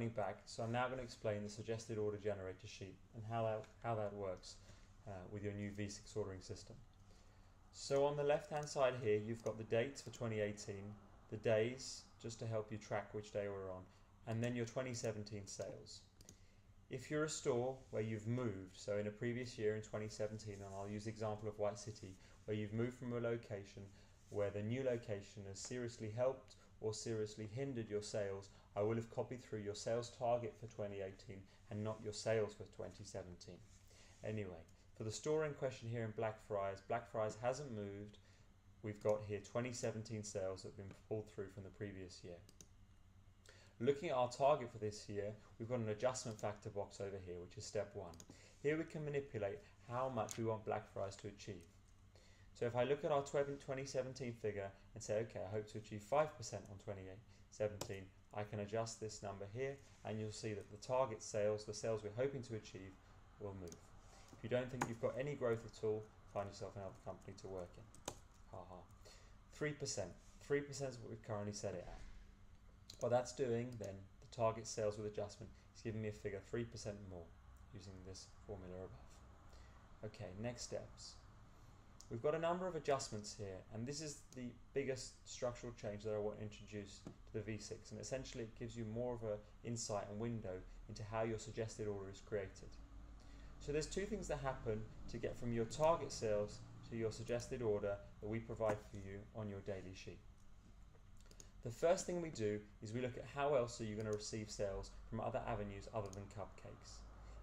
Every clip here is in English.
Back, so I'm now going to explain the suggested order generator sheet and how that works with your new V6 ordering system. So on the left hand side here you've got the dates for 2018, the days just to help you track which day we're on, and then your 2017 sales. If you're a store where you've moved, so in a previous year in 2017, and I'll use the example of White City, where you've moved from a location where the new location has seriously helped or seriously hindered your sales, I will have copied through your sales target for 2018 and not your sales for 2017. Anyway, for the store in question here in Blackfriars hasn't moved. We've got here 2017 sales that have been pulled through from the previous year. Looking at our target for this year, we've got an adjustment factor box over here, which is step 1. Here we can manipulate how much we want Blackfriars to achieve. So if I look at our 2017 figure and say, okay, I hope to achieve 5% on 2017, I can adjust this number here and you'll see that the target sales, the sales we're hoping to achieve, will move. If you don't think you've got any growth at all, find yourself another company to work in. 3%. 3% is what we've currently set it at. What that's doing then, the target sales with adjustment, is giving me a figure 3% more using this formula above. Okay, next steps. We've got a number of adjustments here, and this is the biggest structural change that I want to introduce to the V6, and essentially it gives you more of an insight and window into how your suggested order is created. So there's two things that happen to get from your target sales to your suggested order that we provide for you on your daily sheet. The first thing we do is we look at how else are you going to receive sales from other avenues other than cupcakes.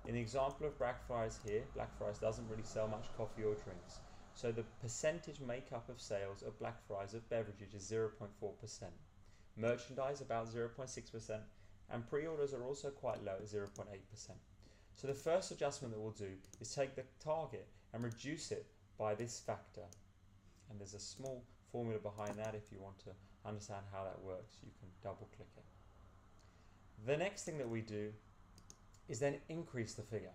In the example of Blackfriars here, Blackfriars doesn't really sell much coffee or drinks. So the percentage makeup of sales of Blackfriars of beverages is 0.4%. Merchandise about 0.6%, and pre-orders are also quite low at 0.8%. So the first adjustment that we'll do is take the target and reduce it by this factor. And there's a small formula behind that. If you want to understand how that works, you can double click it. The next thing that we do is then increase the figure.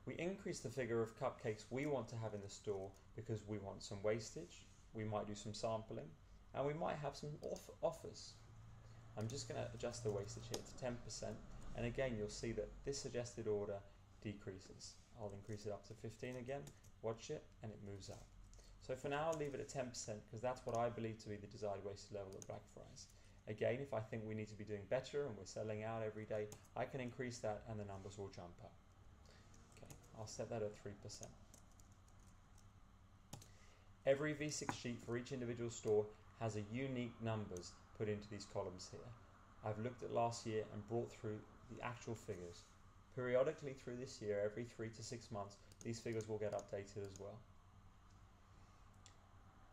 We increase the figure of cupcakes we want to have in the store because we want some wastage, we might do some sampling, and we might have some offers. I'm just going to adjust the wastage here to 10%, and again you'll see that this suggested order decreases. I'll increase it up to 15 again, watch it, and it moves up. So for now I'll leave it at 10% because that's what I believe to be the desired wastage level at Blackfriars. Again, if I think we need to be doing better and we're selling out every day, I can increase that and the numbers will jump up. I'll set that at 3%. Every V6 sheet for each individual store has a unique numbers put into these columns here. I've looked at last year and brought through the actual figures. Periodically through this year, every 3 to 6 months, these figures will get updated as well.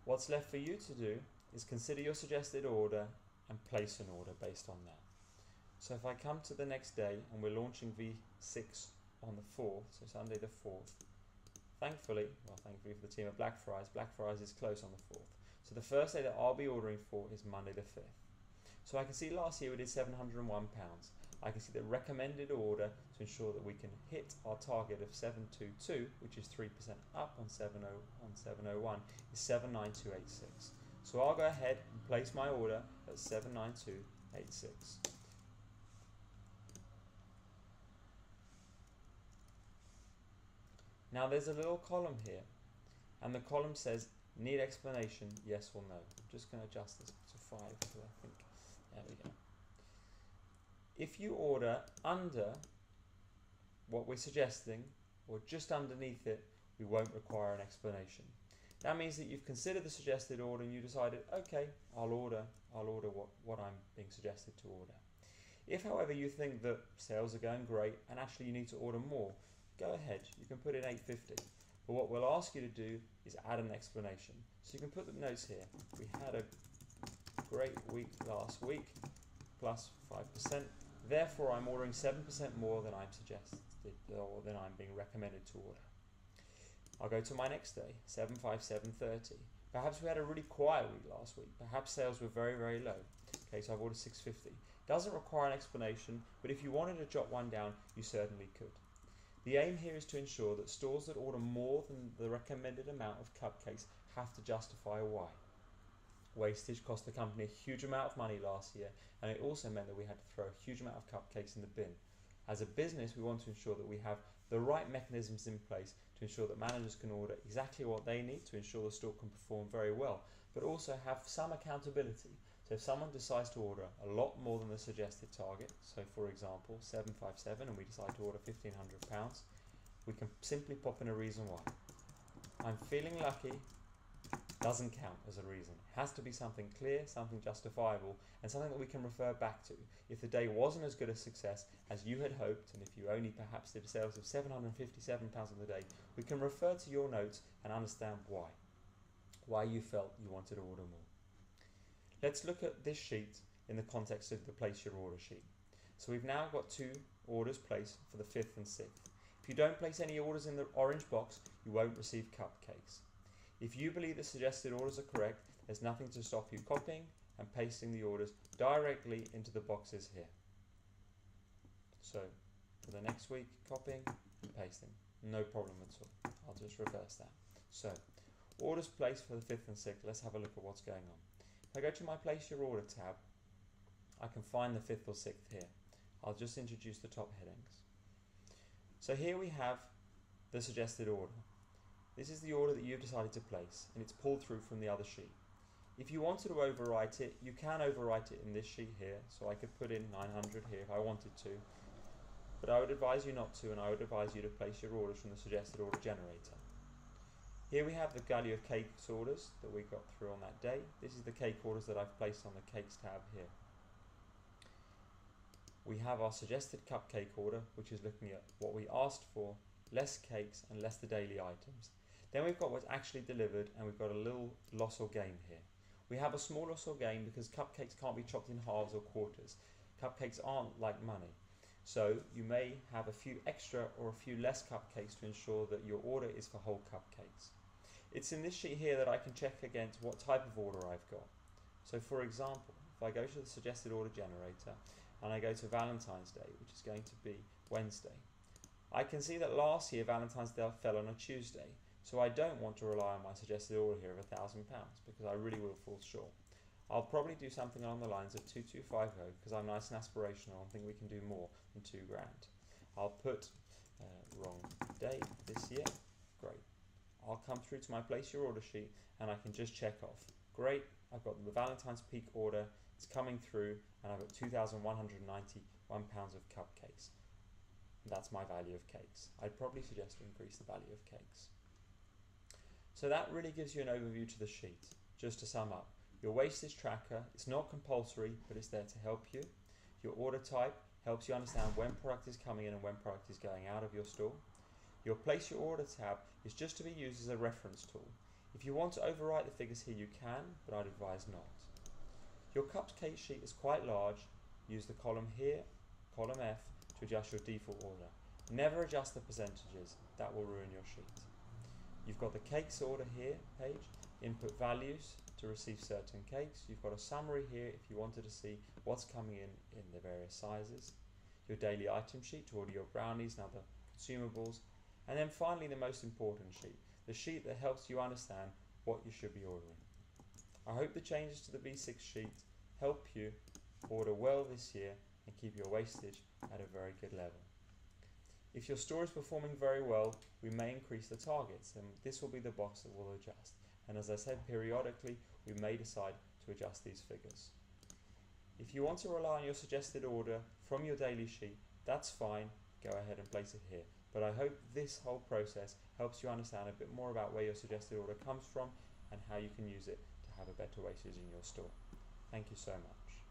What's left for you to do is consider your suggested order and place an order based on that. So if I come to the next day and we're launching V6 on the 4th, so Sunday the 4th, thankfully for the team at Blackfriars is closed on the 4th. So the first day that I'll be ordering for is Monday the 5th. So I can see last year we did £701. I can see the recommended order to ensure that we can hit our target of 722, which is 3% up on 701, is 79286. So I'll go ahead and place my order at 79286. Now there's a little column here, and the column says need explanation, yes or no. I'm just going to adjust this to 5 so I think, there we go. If you order under what we're suggesting, or just underneath it, we won't require an explanation. That means that you've considered the suggested order and you decided, okay, I'll order what I'm being suggested to order. If, however, you think that sales are going great and actually you need to order more, go ahead, you can put in 850. But what we'll ask you to do is add an explanation. So you can put the notes here. We had a great week last week, plus 5%. Therefore, I'm ordering 7% more than I'm suggested or than I'm being recommended to order. I'll go to my next day, 75730. Perhaps we had a really quiet week last week. Perhaps sales were very, very low. Okay, so I've ordered 650. Doesn't require an explanation, but if you wanted to jot one down, you certainly could. The aim here is to ensure that stores that order more than the recommended amount of cupcakes have to justify why. Wastage cost the company a huge amount of money last year, and it also meant that we had to throw a huge amount of cupcakes in the bin. As a business, we want to ensure that we have the right mechanisms in place to ensure that managers can order exactly what they need to ensure the store can perform very well, but also have some accountability. So if someone decides to order a lot more than the suggested target, so for example 757, and we decide to order £1,500, we can simply pop in a reason why. I'm feeling lucky doesn't count as a reason. It has to be something clear, something justifiable, and something that we can refer back to. If the day wasn't as good a success as you had hoped, and if you only perhaps did sales of £757 on the day, we can refer to your notes and understand why you felt you wanted to order more. Let's look at this sheet in the context of the place your order sheet. So we've now got 2 orders placed for the 5th and 6th. If you don't place any orders in the orange box, you won't receive cupcakes. If you believe the suggested orders are correct, there's nothing to stop you copying and pasting the orders directly into the boxes here. So for the next week, copying and pasting, no problem at all. I'll just reverse that. So orders placed for the 5th and 6th, let's have a look at what's going on. If I go to my place your order tab, I can find the 5th or 6th here. I'll just introduce the top headings. So here we have the suggested order. This is the order that you've decided to place, and it's pulled through from the other sheet. If you wanted to overwrite it, you can overwrite it in this sheet here, so I could put in 900 here if I wanted to, but I would advise you not to, and I would advise you to place your orders from the suggested order generator. Here we have the value of cakes orders that we got through on that day. This is the cake orders that I've placed on the cakes tab here. We have our suggested cupcake order, which is looking at what we asked for, less cakes and less the daily items. Then we've got what's actually delivered, and we've got a little loss or gain here. We have a small loss or gain because cupcakes can't be chopped in halves or quarters. Cupcakes aren't like money. So you may have a few extra or a few less cupcakes to ensure that your order is for whole cupcakes. It's in this sheet here that I can check against what type of order I've got. So for example, if I go to the suggested order generator and I go to Valentine's Day, which is going to be Wednesday, I can see that last year Valentine's Day fell on a Tuesday. So I don't want to rely on my suggested order here of £1,000 because I really will fall short. I'll probably do something along the lines of 2250 because I'm nice and aspirational and think we can do more than £2,000. I'll put wrong day this year. Great. I'll come through to my place your order sheet and I can just check off. Great. I've got the Valentine's peak order. It's coming through and I've got £2,191 of cupcakes. And that's my value of cakes. I'd probably suggest to increase the value of cakes. So that really gives you an overview to the sheet. Just to sum up, your wastage tracker is not compulsory, but it's there to help you. Your order type helps you understand when product is coming in and when product is going out of your store. Your place your order tab is just to be used as a reference tool. If you want to overwrite the figures here, you can, but I'd advise not. Your cupcake sheet is quite large. Use the column here, column F, to adjust your default order. Never adjust the percentages, that will ruin your sheet. You've got the cakes order here page, input values to receive certain cakes. You've got a summary here if you wanted to see what's coming in the various sizes. Your daily item sheet to order your brownies and other consumables. And then finally the most important sheet, the sheet that helps you understand what you should be ordering. I hope the changes to the V6 sheet help you order well this year and keep your wastage at a very good level. If your store is performing very well, we may increase the targets, and this will be the box that will adjust. And as I said, periodically, we may decide to adjust these figures. If you want to rely on your suggested order from your daily sheet, that's fine, go ahead and place it here. But I hope this whole process helps you understand a bit more about where your suggested order comes from and how you can use it to have a better wastage in your store. Thank you so much.